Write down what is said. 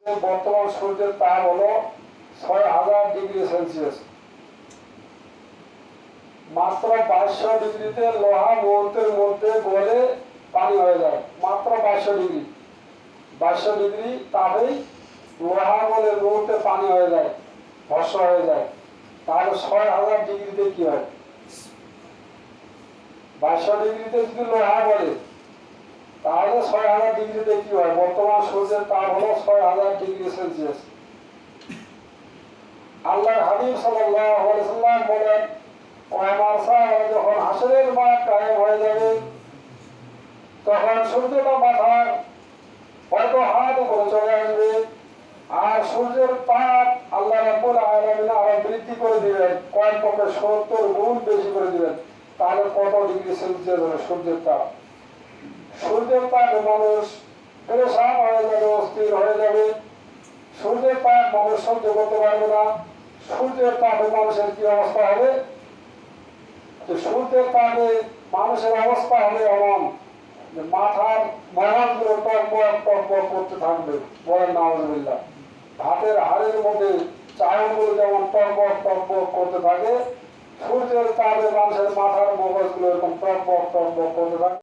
বর্তমান সূর্যের তাপ হলো ৬,০০০ ডিগ্রি সেলসিয়াস। মাত্র ২২০০ ডিগ্রিতে লোহা মুহূর্তের মধ্যে গলে পানি হয়ে যায়। মাত্র ২২০০ ডিগ্রি, ২২০০ ডিগ্রি তাপেই লোহা গলে মুহূর্তে পানি হয়ে যায়, ভস্ম হয়ে যায়। তাহলে ৬,০০০ ডিগ্রিতে কি হয়? ২২০০ ডিগ্রিতে যদি লোহা গলে তাহলে ৬,০০০ ডিগ্রিতে কি হয়? বর্তমান সূর্যের তাপ হলো ৬,০০০ ডিগ্রি সেলসিয়াস। আল্লাহর হাবিব সাল্লাল্লাহু আলাইহি সাল্লাম বলেন, ও আমার সাহাবা, যখন হাসরের মাঠ কায়েম হয়ে যাবে তখন সূর্যটা মাথার হয়তো হাত উপরে চলে আসবে, আর সূর্যের তাপ আল্লাহ রাব্বুল আলামিন আরো বৃদ্ধি করে দিবেন, কমপক্ষে ৭০ গুণ বেশি করে দিবেন। তাহলে কত ডিগ্রি সেলসিয়াস হবে সূর্যের তাপ? সূর্যের তাপে মানুষ পেরেশান হয়ে যাবে, অস্থির হয়ে যাবে। সূর্যের তাপ মানুষ সহ্য করতে পারবে না। সূর্যের তাপে মানুষের কি অবস্থা হবে? সূর্যের তাপে মানুষের অবস্থা হবে এমন যে মাথার মগজগুলো টকবক টকবক করতে থাকবে। বলেন নাউজুবিল্লাহ। ভাতের হাড়ের মধ্যে চাউলগুলো যেমন টকবক টকবক করতে থাকে, সূর্যের তাপে মানুষের মাথার মগজগুলো এরকম টকবক টকবক করতে থাকে।